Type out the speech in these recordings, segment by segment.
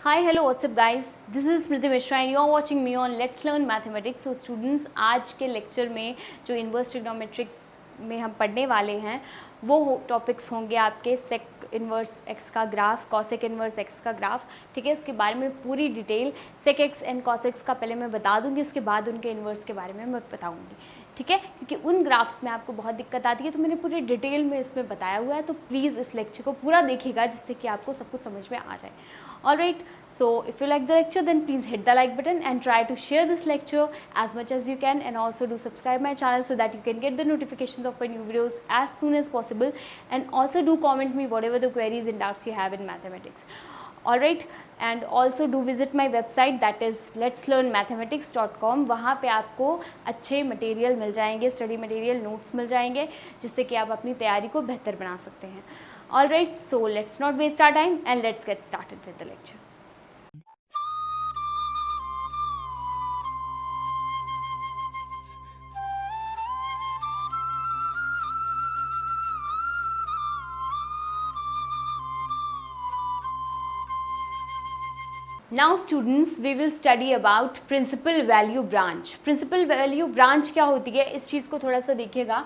Hi, hello, what's up guys? This is Smriti Mishra and you are watching me on Let's Learn Mathematics. So students, आज के lecture में जो inverse trigonometric में हम पढ़ने वाले हैं वो टॉपिक्स होंगे आपके सेक इन्वर्स एक्स का ग्राफ, कॉसेक इन्वर्स एक्स का ग्राफ, ठीक है। उसके बारे में पूरी detail sec x and cos x का पहले मैं बता दूंगी, उसके बाद उनके इन्वर्स के बारे में मैं बताऊंगी, ठीक है। क्योंकि उन ग्राफ्स में आपको बहुत दिक्कत आती है तो मैंने पूरी डिटेल में इसमें बताया हुआ है, तो प्लीज़ इस लेक्चर को पूरा देखिएगा जिससे कि आपको सब कुछ समझ में आ जाए। Alright, so if you like the lecture then please hit the like button and try to share this lecture as much as you can, and also do subscribe my channel so that you can get the notifications of my new videos as soon as possible, and also do comment me whatever the queries and doubts you have in mathematics. Alright, and also do visit my website, that is letslearnmathematics.com. वहाँ पे आपको अच्छे material मिल जाएंगे, study material, notes मिल जाएंगे जिससे कि आप अपनी तैयारी को बेहतर बना सकते हैं। Alright, so let's not waste our time and let's get started with the lecture. Now students, we will study about principal value branch. Principal value branch क्या होती है, इस चीज़ को थोड़ा सा देखिएगा।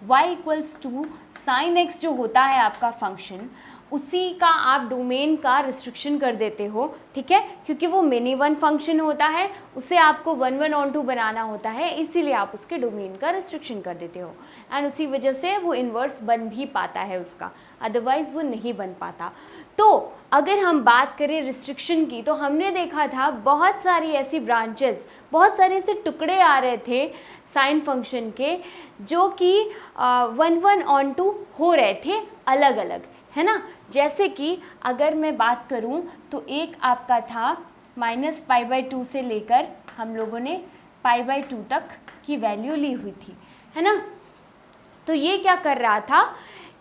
y equals to sine x जो होता है आपका फंक्शन, उसी का आप डोमेन का रिस्ट्रिक्शन कर देते हो, ठीक है। क्योंकि वो मिनी वन फंक्शन होता है, उसे आपको 1/1/2 बनाना होता है, इसीलिए आप उसके डोमेन का रिस्ट्रिक्शन कर देते हो, एंड उसी वजह से वो इन्वर्स बन भी पाता है उसका, अदरवाइज़ वो नहीं बन पाता। तो अगर हम बात करें रिस्ट्रिक्शन की, तो हमने देखा था बहुत सारी ऐसी ब्रांचेस, बहुत सारे ऐसे टुकड़े आ रहे थे साइन फंक्शन के जो कि 1/1/2 हो रहे थे अलग अलग, है ना। जैसे कि अगर मैं बात करूं तो एक आपका था -π/2 से लेकर हम लोगों ने π/2 तक की वैल्यू ली हुई थी, है ना। तो ये क्या कर रहा था,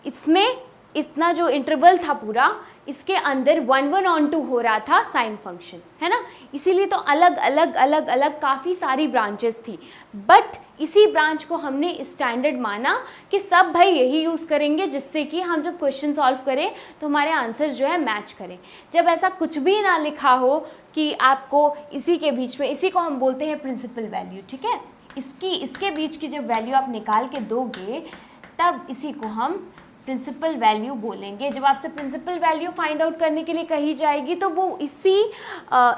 इसमें इतना जो इंटरवल था पूरा, इसके अंदर 1/1/2 हो रहा था साइन फंक्शन, है ना। इसीलिए तो अलग अलग अलग अलग काफ़ी सारी ब्रांचेस थी, बट इसी ब्रांच को हमने स्टैंडर्ड माना कि सब भाई यही यूज़ करेंगे, जिससे कि हम जब क्वेश्चन सॉल्व करें तो हमारे आंसर जो है मैच करें। जब ऐसा कुछ भी ना लिखा हो कि आपको इसी के बीच में, इसी को हम बोलते हैं प्रिंसिपल वैल्यू, ठीक है। इसके बीच की जब वैल्यू आप निकाल के दोगे तब इसी को हम प्रिंसिपल वैल्यू बोलेंगे। जब आपसे प्रिंसिपल वैल्यू फाइंड आउट करने के लिए कही जाएगी तो वो इसी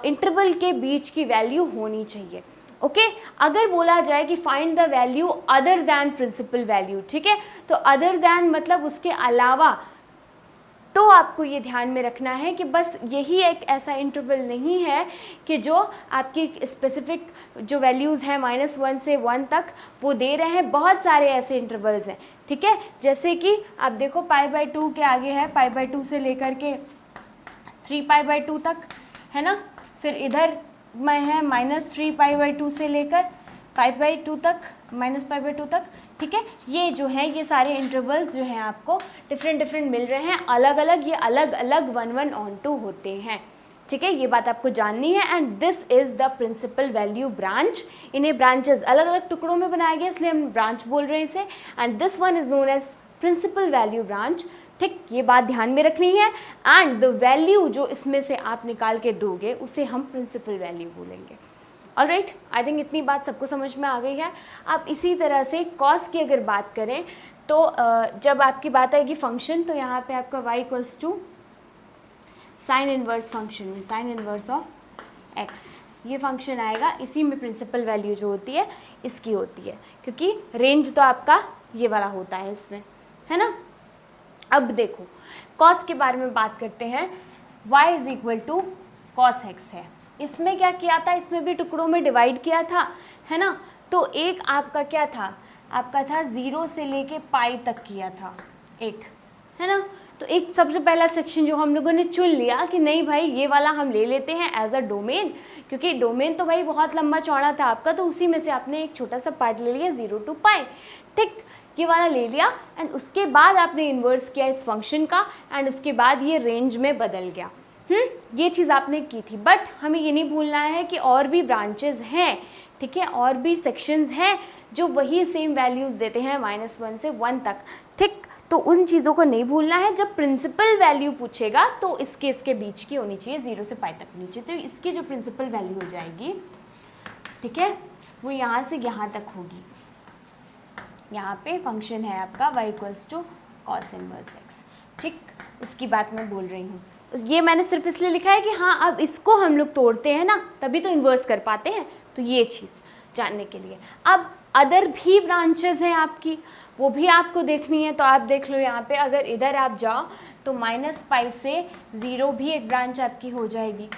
इंटरवल के बीच की वैल्यू होनी चाहिए, ओके। अगर बोला जाए कि find the value other than principal value, ठीक है, तो अदर दैन मतलब उसके अलावा, तो आपको ये ध्यान में रखना है कि बस यही एक ऐसा इंटरवल नहीं है कि जो आपकी स्पेसिफिक जो वैल्यूज़ हैं -1 से 1 तक वो दे रहे हैं, बहुत सारे ऐसे इंटरवल्स हैं, ठीक है। जैसे कि आप देखो π/2 के आगे है, π/2 से लेकर के 3π/2 तक, है ना। फिर इधर में है -3π/2 से लेकर π/2 तक, -π/2 तक, ठीक है। ये जो है, ये सारे इंटरवल्स जो हैं आपको डिफरेंट मिल रहे हैं, अलग अलग, ये अलग अलग 1/1/2 होते हैं, ठीक है। ये बात आपको जाननी है, and this is the principal value branch. इन्हें ब्रांचेस अलग अलग टुकड़ों में बनाया गया, इसलिए हम ब्रांच बोल रहे हैं इसे, and this one is known as principal value branch, ठीक। ये बात ध्यान में रखनी है, एंड द वैल्यू जो इसमें से आप निकाल के दोगे उसे हम प्रिंसिपल वैल्यू बोलेंगे। ऑलराइट, आई थिंक इतनी बात सबको समझ में आ गई है। आप इसी तरह से कॉस की अगर बात करें तो जब आपकी बात आएगी फंक्शन, तो यहाँ पे आपका y equals to sine inverse function में साइन इनवर्स ऑफ x, ये फंक्शन आएगा। इसी में प्रिंसिपल वैल्यू जो होती है इसकी होती है, क्योंकि रेंज तो आपका ये वाला होता है इसमें, है ना। अब देखो कॉस के बारे में बात करते हैं। y is equal to cos x है। इसमें क्या किया था, इसमें भी टुकड़ों में डिवाइड किया था, है ना। तो एक आपका क्या था, आपका था 0 से लेके पाई तक किया था एक, है ना। तो एक सबसे पहला सेक्शन जो हम लोगों ने चुन लिया कि नहीं भाई ये वाला हम ले लेते हैं एज अ डोमेन, क्योंकि डोमेन तो भाई बहुत लंबा चौड़ा था आपका, तो उसी में से आपने एक छोटा सा पार्ट ले लिया 0 to π, ठीक, ये वाला ले लिया। एंड उसके बाद आपने इन्वर्स किया इस फंक्शन का, एंड उसके बाद ये रेंज में बदल गया। ये चीज़ आपने की थी, बट हमें ये नहीं भूलना है कि और भी ब्रांचेस हैं, ठीक है, और भी सेक्शंस हैं जो वही सेम वैल्यूज़ देते हैं -1 से 1 तक, ठीक। तो उन चीज़ों को नहीं भूलना है। जब प्रिंसिपल वैल्यू पूछेगा तो इसके बीच की होनी चाहिए, 0 से पाई तक होनी चाहिए। तो इसकी जो प्रिंसिपल वैल्यू हो जाएगी, ठीक है, वो यहाँ से यहाँ तक होगी। यहाँ पे फंक्शन है आपका y = cos इनवर्स x, ठीक, इसकी बात मैं बोल रही हूँ। ये मैंने सिर्फ इसलिए लिखा है कि हाँ अब इसको हम लोग तोड़ते हैं ना, तभी तो इन्वर्स कर पाते हैं, तो ये चीज़ जानने के लिए। अब अदर भी ब्रांचेस हैं आपकी, वो भी आपको देखनी है, तो आप देख लो यहाँ पे। अगर इधर आप जाओ तो -π से 0 भी एक ब्रांच आपकी हो जाएगी,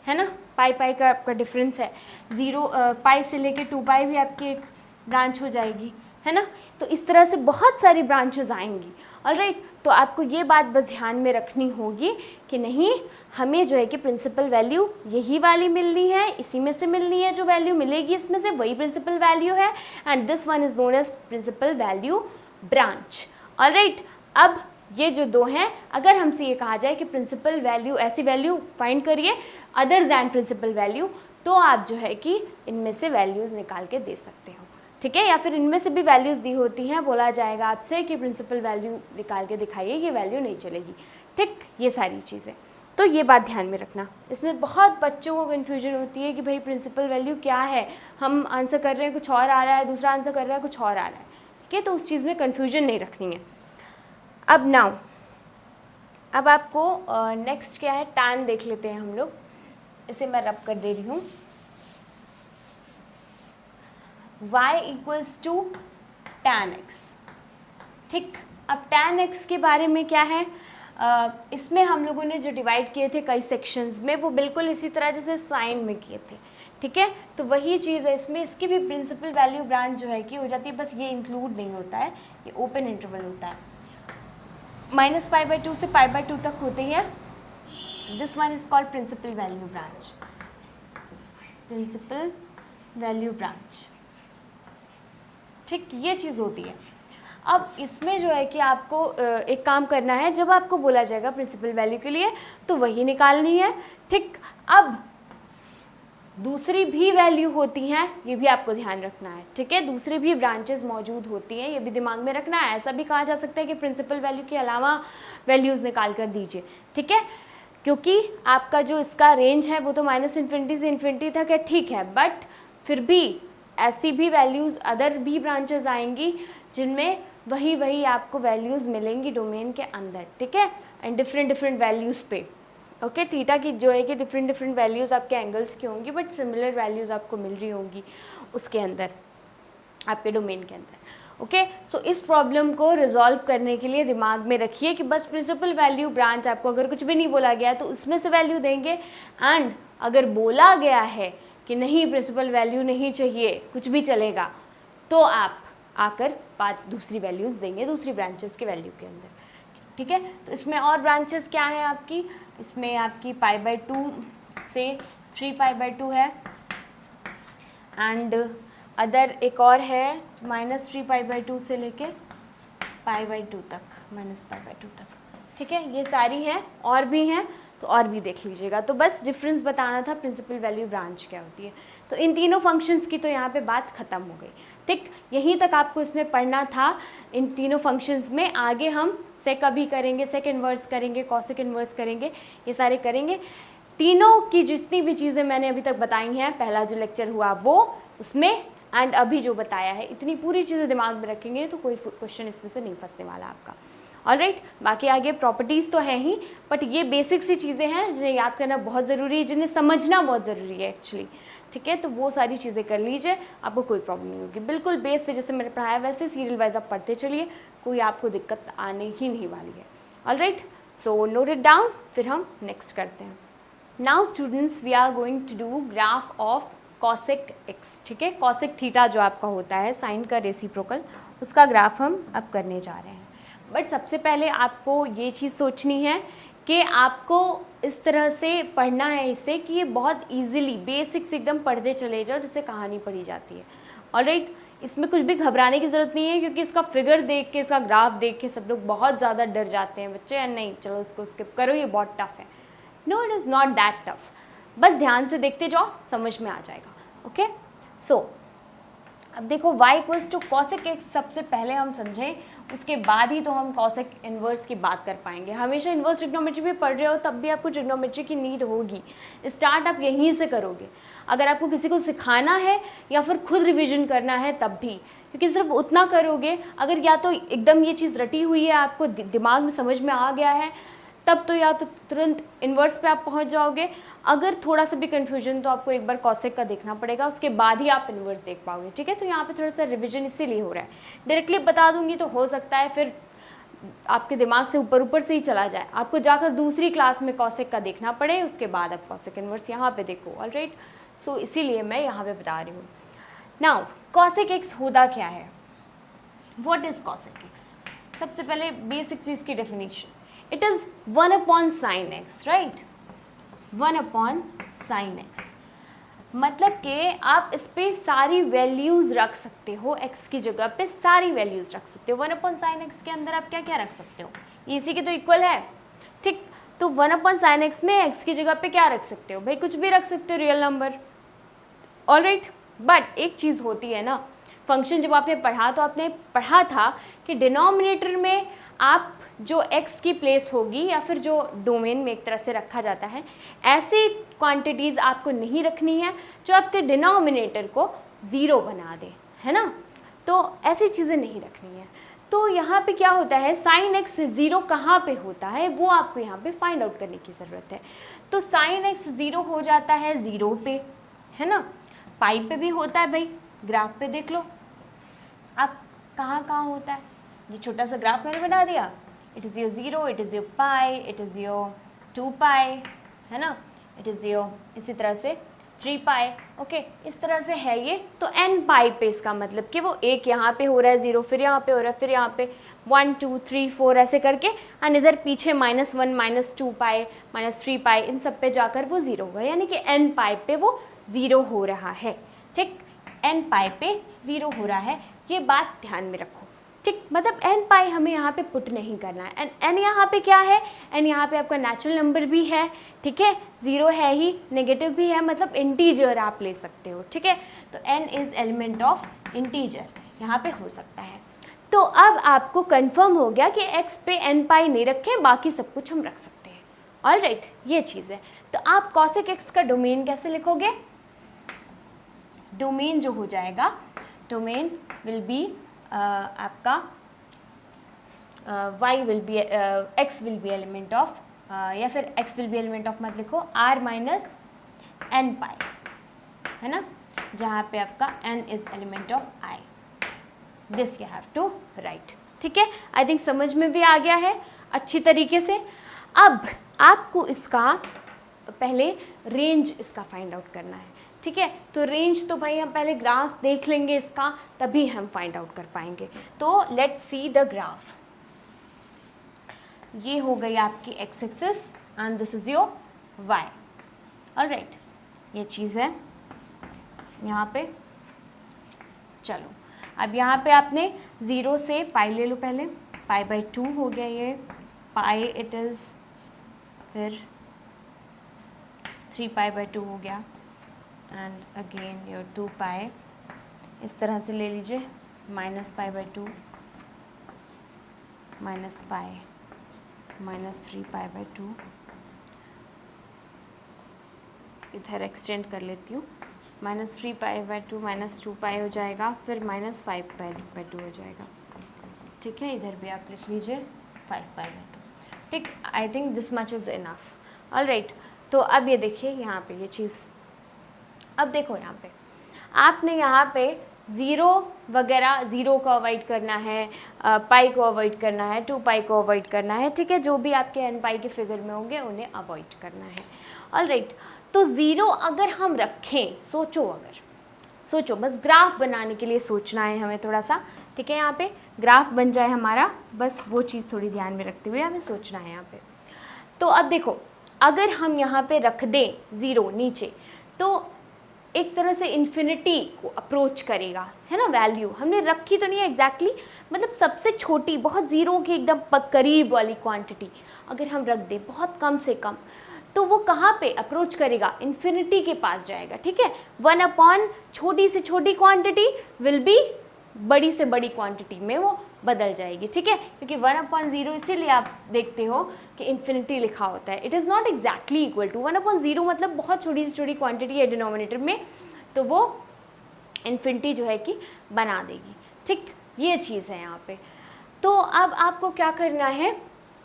है ना, पाई का आपका डिफरेंस है। 0 π से लेके 2π भी आपकी एक ब्रांच हो जाएगी, है ना। तो इस तरह से बहुत सारी ब्रांचेस आएंगी। ऑलराइट, तो आपको ये बात बस ध्यान में रखनी होगी कि नहीं, हमें जो है कि प्रिंसिपल वैल्यू यही वाली मिलनी है, इसी में से मिलनी है, जो वैल्यू मिलेगी इसमें से वही प्रिंसिपल वैल्यू है, and this one is known as principal value branch. Alright, अब ये जो दो हैं, अगर हमसे ये कहा जाए कि प्रिंसिपल वैल्यू, ऐसी वैल्यू फाइंड करिए अदर दैन प्रिंसिपल वैल्यू, तो आप जो है कि इनमें से वैल्यूज़ निकाल के दे सकते हो, ठीक है। या फिर इनमें से भी वैल्यूज़ दी होती हैं, बोला जाएगा आपसे कि प्रिंसिपल वैल्यू निकाल के दिखाइए, ये वैल्यू नहीं चलेगी, ठीक, ये सारी चीज़ें। तो ये बात ध्यान में रखना। इसमें बहुत बच्चों को कन्फ्यूजन होती है कि भाई प्रिंसिपल वैल्यू क्या है, हम आंसर कर रहे हैं कुछ और आ रहा है, दूसरा आंसर कर रहा है कुछ और आ रहा है, ठीक है। तो उस चीज़ में कन्फ्यूजन नहीं रखनी है। अब नाउ, अब आपको नेक्स्ट क्या है, टैन देख लेते हैं हम लोग। इसे मैं रब कर दे रही हूँ। y = tan x, ठीक। अब tan x के बारे में क्या है, इसमें हम लोगों ने जो डिवाइड किए थे कई सेक्शंस में, वो बिल्कुल इसी तरह जैसे साइन में किए थे, ठीक है। तो वही चीज़ है इसमें, इसकी भी प्रिंसिपल वैल्यू ब्रांच जो है कि हो जाती है, बस ये इंक्लूड नहीं होता है, ये ओपन इंटरवल होता है, -π/2 से π/2 तक होती है। This one is called principal value branch, principal value branch, ठीक, ये चीज़ होती है। अब इसमें जो है कि आपको एक काम करना है, जब आपको बोला जाएगा प्रिंसिपल वैल्यू के लिए तो वही निकालनी है, ठीक। अब दूसरी भी वैल्यू होती हैं, ये भी आपको ध्यान रखना है, ठीक है। दूसरी भी ब्रांचेस मौजूद होती हैं, ये भी दिमाग में रखना है। ऐसा भी कहा जा सकता है कि प्रिंसिपल वैल्यू के अलावा वैल्यूज़ निकाल कर दीजिए, ठीक है, क्योंकि आपका जो इसका रेंज है वो तो -∞ से ∞ तक है, ठीक है, बट फिर भी ऐसी भी वैल्यूज़, अदर भी ब्रांचेस आएंगी जिनमें वही आपको वैल्यूज़ मिलेंगी डोमेन के अंदर, ठीक है, एंड डिफरेंट वैल्यूज़ पे, ओके। थीटा की जो है कि डिफरेंट वैल्यूज़ आपके एंगल्स की होंगी, बट सिमिलर वैल्यूज़ आपको मिल रही होंगी उसके अंदर, आपके डोमेन के अंदर, ओके। सो इस प्रॉब्लम को रिजॉल्व करने के लिए दिमाग में रखिए कि बस प्रिंसिपल वैल्यू ब्रांच, आपको अगर कुछ भी नहीं बोला गया तो उसमें से वैल्यू देंगे, एंड अगर बोला गया है कि नहीं प्रिंसिपल वैल्यू नहीं चाहिए, कुछ भी चलेगा, तो आप आकर बात दूसरी वैल्यूज़ देंगे दूसरी ब्रांचेस के वैल्यू के अंदर, ठीक है। तो इसमें और ब्रांचेस क्या हैं आपकी, इसमें आपकी π/2 से 3π/2 है, एंड अदर एक और है -3π/2 से लेके π/2 तक, -π/2 तक, ठीक है। ये सारी हैं, और भी हैं तो और भी देख लीजिएगा। तो बस डिफरेंस बताना था प्रिंसिपल वैल्यू ब्रांच क्या होती है। तो इन तीनों फंक्शंस की तो यहाँ पे बात ख़त्म हो गई, ठीक, यहीं तक आपको इसमें पढ़ना था। इन तीनों फंक्शंस में आगे हम सेक अभी करेंगे, सेक इन्वर्स करेंगे, कॉसेक इन्वर्स करेंगे, ये सारे करेंगे। तीनों की जितनी भी चीज़ें मैंने अभी तक बताई हैं, पहला जो लेक्चर हुआ वो, उसमें, एंड अभी जो बताया है, इतनी पूरी चीज़ें दिमाग में रखेंगे तो कोई क्वेश्चन इसमें से नहीं फंसने वाला आपका। ऑलराइट, बाकी आगे प्रॉपर्टीज़ तो है ही, बट ये बेसिक सी चीज़ें हैं जिन्हें याद करना बहुत ज़रूरी है, जिन्हें समझना बहुत ज़रूरी है एक्चुअली, ठीक है। तो वो सारी चीज़ें कर लीजिए, आपको कोई प्रॉब्लम नहीं होगी। बिल्कुल बेस से जैसे मैंने पढ़ाया वैसे सीरियल वाइज आप पढ़ते चलिए, कोई आपको दिक्कत आने ही नहीं वाली है। Alright, so note it down, फिर हम नेक्स्ट करते हैं। Now students, we are going to do graph of cosec x, ठीक है। कॉसेक थीटा जो आपका होता है साइन का रेसिप्रोकल, उसका ग्राफ हम अब करने जा रहे हैं। बट सबसे पहले आपको ये चीज़ सोचनी है कि आपको इस तरह से पढ़ना है इसे कि ये बहुत इजीली बेसिक्स एकदम पढ़ते चले जाओ जैसे कहानी पढ़ी जाती है। ऑलराइट, इसमें कुछ भी घबराने की ज़रूरत नहीं है, क्योंकि इसका फिगर देख के, इसका ग्राफ देख के सब लोग बहुत ज़्यादा डर जाते हैं बच्चे, या नहीं चलो इसको स्किप करो, ये बहुत टफ है। No, it is not that tough, बस ध्यान से देखते जाओ, समझ में आ जाएगा, ओके। सो अब देखो y equals to cosec x सबसे पहले हम समझें, उसके बाद ही तो हम कॉसेक इन्वर्स की बात कर पाएंगे। हमेशा इन्वर्स ट्रिग्नोमेट्री भी पढ़ रहे हो तब भी आपको ट्रिग्नोमेट्री की नीड होगी, स्टार्ट आप यहीं से करोगे। अगर आपको किसी को सिखाना है या फिर खुद रिवीजन करना है तब भी, क्योंकि सिर्फ उतना करोगे, अगर या तो एकदम ये चीज़ रटी हुई है आपको दिमाग में समझ में आ गया है तब तो या तो तुरंत इन्वर्स पे आप पहुंच जाओगे, अगर थोड़ा सा भी कन्फ्यूजन तो आपको एक बार कॉसेक का देखना पड़ेगा, उसके बाद ही आप इन्वर्स देख पाओगे। ठीक है, तो यहाँ पे थोड़ा सा रिवीजन इसीलिए हो रहा है। डायरेक्टली बता दूंगी तो हो सकता है फिर आपके दिमाग से ऊपर ऊपर से ही चला जाए, आपको जाकर दूसरी क्लास में कॉसेक का देखना पड़े, उसके बाद आप कॉसेक इन्वर्स यहाँ पे देखो। ऑलराइट, सो इसीलिए मैं यहाँ पे बता रही हूँ। नाउ कॉसेक एक्स होता क्या है, व्हाट इज कॉसेक एक्स? सबसे पहले बेसिक चीज़ की definition, it is 1 sin x, right, 1 sin x, मतलब कि आप इस पे सारी वैल्यूज़ रख सकते हो, x की जगह पे सारी वैल्यूज़ रख सकते हो। 1 sin x के अंदर आप क्या क्या रख सकते हो, इसी के तो इक्वल है, ठीक। तो 1 sin x में x की जगह पे क्या रख सकते हो भाई, कुछ भी रख सकते हो, रियल नंबर। ऑलराइट, बट एक चीज़ होती है ना, फंक्शन जब आपने पढ़ा तो आपने पढ़ा था कि डिनोमिनेटर में आप जो x की प्लेस होगी या फिर जो डोमेन में एक तरह से रखा जाता है, ऐसी क्वांटिटीज़ आपको नहीं रखनी है जो आपके डिनोमिनेटर को ज़ीरो बना दे, है ना। तो ऐसी चीज़ें नहीं रखनी है। तो यहाँ पे क्या होता है, साइन एक्स ज़ीरो कहाँ पे होता है वो आपको यहाँ पे फाइंड आउट करने की ज़रूरत है। तो साइन एक्स ज़ीरो हो जाता है 0 पे, है ना, पाई पे भी होता है भाई, ग्राफ पे देख लो आप कहाँ कहाँ होता है। ये छोटा सा ग्राफ मैंने बना दिया, it is your 0, it is your pi, it is your 2 पाई, है ना, इट इज़ योर इसी तरह से 3 पाई, ओके, इस तरह से है ये। तो n पाई पे इसका मतलब कि वो एक यहाँ पे हो रहा है 0, फिर यहाँ पे हो रहा है, फिर यहाँ पे 1 2 3 4 ऐसे करके, और इधर पीछे -1 -2 पाई -3 पाई, इन सब पे जाकर वो 0 होगा, यानी कि n पाई पे वो 0 हो रहा है, ठीक, n पाई पे 0 हो रहा है, ये बात ध्यान में रखो, ठीक। मतलब n पाई हमें यहाँ पे पुट नहीं करना है, n यहाँ पे क्या है, n यहाँ पे आपका नेचुरल नंबर भी है, ठीक है, 0 है ही, नेगेटिव भी है, मतलब इंटीजर आप ले सकते हो, ठीक है। तो n is element of integer यहाँ पे हो सकता है। तो अब आपको कंफर्म हो गया कि x पे n पाई नहीं रखें, बाकी सब कुछ हम रख सकते हैं। ऑलराइट, ये चीज़ है। तो आप कॉसेक x का डोमेन कैसे लिखोगे, डोमेन जो हो जाएगा, डोमेन विल बी आपका y will be x will be element of, या फिर x will be element of मत लिखो, r माइनस n पाई, है ना, जहाँ पे आपका n is element of i, this you have to write, ठीक है। आई थिंक समझ में भी आ गया है अच्छी तरीके से। अब आपको इसका पहले रेंज इसका फाइंड आउट करना है, ठीक है। तो रेंज तो भाई हम पहले ग्राफ देख लेंगे इसका, तभी हम फाइंड आउट कर पाएंगे। तो लेट्स सी द ग्राफ। ये हो गई आपकी x axis and this is your y, alright, ये चीज़ है यहाँ पे। चलो अब यहाँ पे आपने 0 से पाई ले लो, पहले π/2 हो गया ये, पाई इट इज़, फिर 3π/2 हो गया, एंड अगेन योर 2 पाई, इस तरह से ले लीजिए, -π/2 माइनस पाई -3π/2, इधर एक्सटेंड कर लेती हूँ, -3π/2 -2 पाई हो जाएगा, फिर -5π/2 हो जाएगा, ठीक है। इधर भी आप लिख लीजिए 5π/2, ठीक। I think this much is enough, alright. तो अब ये देखिए यहाँ पे ये चीज़, अब देखो यहाँ पे आपने यहाँ पे 0 वगैरह, 0 को अवॉइड करना है, पाई को अवॉइड करना है, 2 पाई को अवॉइड करना है, ठीक है। जो भी आपके n पाई के फिगर में होंगे उन्हें अवॉइड करना है, ऑलराइट। तो 0 अगर हम रखें, सोचो बस ग्राफ बनाने के लिए सोचना है हमें थोड़ा सा, ठीक है। यहाँ पे ग्राफ बन जाए हमारा, बस वो चीज़ थोड़ी ध्यान में रखते हुए हमें सोचना है यहाँ पे। तो अब देखो, अगर हम यहाँ पे रख दें 0 नीचे, तो एक तरह से इन्फिनिटी को अप्रोच करेगा, है ना। वैल्यू हमने रखी तो नहीं है एग्जैक्टली, मतलब सबसे छोटी, बहुत 0 के एकदम करीब वाली क्वांटिटी अगर हम रख दें, बहुत कम से कम, तो वो कहाँ पे अप्रोच करेगा, इन्फिनिटी के पास जाएगा, ठीक है। 1 अपॉन छोटी से छोटी क्वांटिटी विल बी बड़ी से बड़ी क्वांटिटी में वो बदल जाएगी, ठीक है, क्योंकि 1/0 इसीलिए आप देखते हो कि इन्फिनिटी लिखा होता है। It is not exactly equal to 1/0, मतलब बहुत छोटी से छोटी क्वांटिटी है डिनोमिनेटर में, तो वो इन्फिनिटी जो है कि बना देगी, ठीक, ये चीज़ है यहाँ पे। तो अब आपको क्या करना है,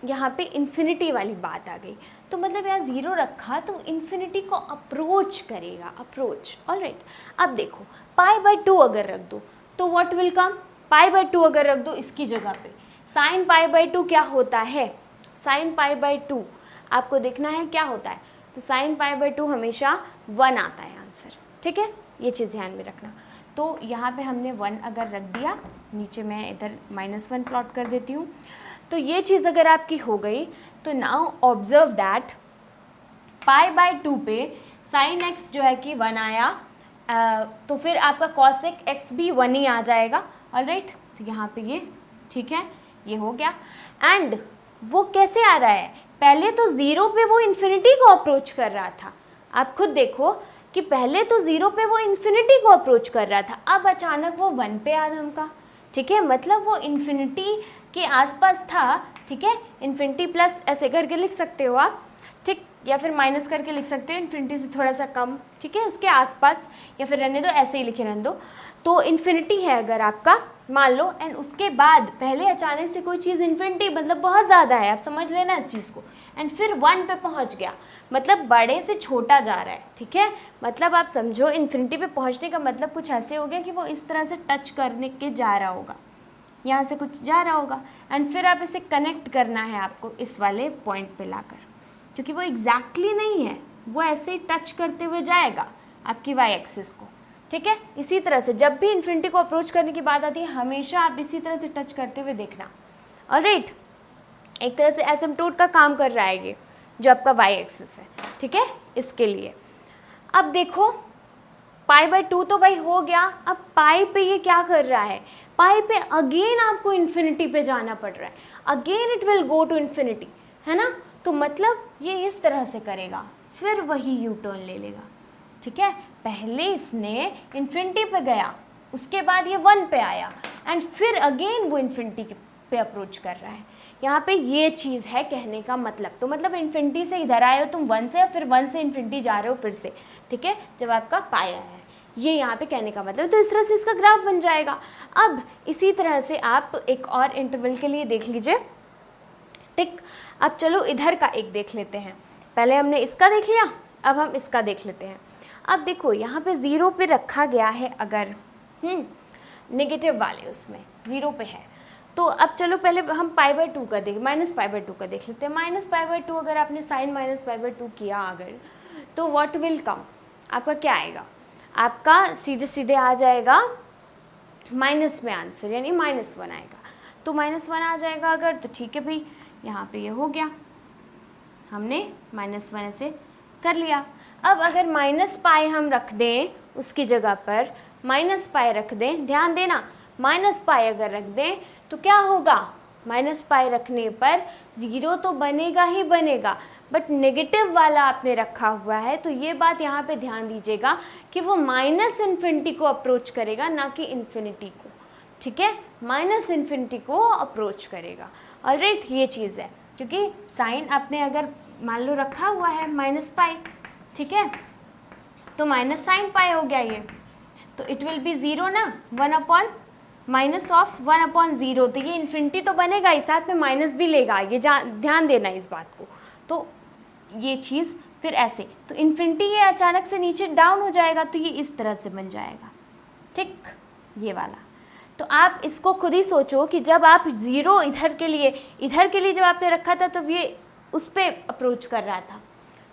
यहाँ पे इन्फिनिटी वाली बात आ गई, तो मतलब यहाँ 0 रखा तो इन्फिनिटी को अप्रोच करेगा, अप्रोच, ऑलराइट। अब देखो π/2 अगर रख दो तो व्हाट विल कम, π/2 अगर रख दो इसकी जगह पे, sin π/2 क्या होता है, sin π/2 आपको देखना है क्या होता है, तो sin π/2 हमेशा 1 आता है आंसर, ठीक है, ये चीज़ ध्यान में रखना। तो यहाँ पे हमने 1 अगर रख दिया, नीचे मैं इधर -1 प्लॉट कर देती हूँ, तो ये चीज़ अगर आपकी हो गई, तो नाउ ऑब्जर्व दैट π/2 पे sin x जो है कि 1 आया, तो फिर आपका cosec x भी 1 ही आ जाएगा, ऑलराइट। तो यहाँ पे ये ठीक है, ये हो गया। एंड वो कैसे आ रहा है, पहले तो 0 पे वो इन्फिनिटी को अप्रोच कर रहा था, आप खुद देखो कि पहले तो 0 पे वो इन्फिनिटी को अप्रोच कर रहा था, अब अचानक वो 1 पे आ धमका, ठीक है, मतलब वो इन्फिनिटी के आसपास था, ठीक है, इन्फिनिटी प्लस ऐसे करके लिख सकते हो आप, ठीक, या फिर माइनस करके लिख सकते हो, इन्फिनिटी से थोड़ा सा कम, ठीक है, उसके आसपास, या फिर रहने दो ऐसे ही लिखे रहने दो। तो इन्फिनिटी है अगर आपका, मान लो, एंड उसके बाद पहले अचानक से कोई चीज़ इन्फिनिटी मतलब बहुत ज़्यादा है, आप समझ लेना इस चीज़ को, एंड फिर 1 पे पहुंच गया, मतलब बड़े से छोटा जा रहा है, ठीक है, मतलब आप समझो इन्फिनिटी पे पहुंचने का मतलब कुछ ऐसे हो गया कि वो इस तरह से टच करने के जा रहा होगा, यहाँ से कुछ जा रहा होगा, एंड फिर आप इसे कनेक्ट करना है आपको इस वाले पॉइंट पे लाकर, क्योंकि वो एग्जैक्टली नहीं है, वो ऐसे ही टच करते हुए जाएगा आपकी वाई एक्सिस को, ठीक है। इसी तरह से जब भी इन्फिनिटी को अप्रोच करने की बात आती है, हमेशा आप इसी तरह से टच करते हुए देखना, ऑलराइट। एक तरह से एसिम्पटोट का काम कर रहा है ये जो आपका वाई एक्सिस है, ठीक है, इसके लिए। अब देखो π/2 तो भाई हो गया, अब पाई पे ये क्या कर रहा है, पाई पे अगेन आपको इन्फिनिटी पे जाना पड़ रहा है, again it will go to infinity, है ना, तो मतलब ये इस तरह से करेगा, फिर वही यू टर्न ले लेगा, ठीक है, पहले इसने इन्फिनिटी पे गया, उसके बाद ये 1 पे आया, एंड फिर अगेन वो इन्फिनिटी पे अप्रोच कर रहा है, यहाँ पे ये चीज़ है कहने का मतलब। तो मतलब इन्फिनिटी से इधर आए हो तुम 1 से, फिर 1 से इन्फिनिटी जा रहे हो फिर से, ठीक है, जब आपका पाया है, ये यहाँ पे कहने का मतलब। तो इस तरह से इसका ग्राफ बन जाएगा। अब इसी तरह से आप एक और इंटरवल के लिए देख लीजिए, ठीक। अब चलो इधर का एक देख लेते हैं, पहले हमने इसका देख लिया, अब हम इसका देख लेते हैं। अब देखो यहाँ पे 0 पे रखा गया है, अगर नेगेटिव वाले उसमें 0 पे है, तो अब चलो पहले हम π/2 का देख, -π/2 का देख लेते हैं। -π/2 अगर आपने sin -π/2 किया अगर, तो व्हाट विल कम, आपका क्या आएगा, आपका सीधे सीधे आ जाएगा माइनस में आंसर, यानी -1 आएगा। तो -1 आ जाएगा अगर, तो ठीक है भाई, यहाँ पे ये हो गया, हमने -1 ऐसे कर लिया। अब अगर -π हम रख दें उसकी जगह पर, -π रख दें, ध्यान देना, -π अगर रख दें तो क्या होगा, -π रखने पर 0 तो बनेगा ही बनेगा, बट नेगेटिव वाला आपने रखा हुआ है, तो ये बात यहाँ पे ध्यान दीजिएगा कि वो -इन्फिनिटी को अप्रोच करेगा, ना कि इन्फिनिटी को, ठीक है, -इन्फिनिटी को अप्रोच करेगा, ऑलराइट, ये चीज़ है। क्योंकि साइन आपने अगर मान लो रखा हुआ है -π, ठीक है, तो -sin π हो गया ये, तो इट विल बी 0 ना, 1/-1/0, तो ये इन्फिनिटी तो बनेगा ही, साथ में माइनस भी लेगा, ये ध्यान देना इस बात को। तो ये चीज़ फिर ऐसे, तो इन्फिनिटी ये अचानक से नीचे डाउन हो जाएगा, तो ये इस तरह से बन जाएगा, ठीक, ये वाला। तो आप इसको खुद ही सोचो कि जब आप 0 इधर के लिए जब आपने रखा था, तो ये उस पर अप्रोच कर रहा था,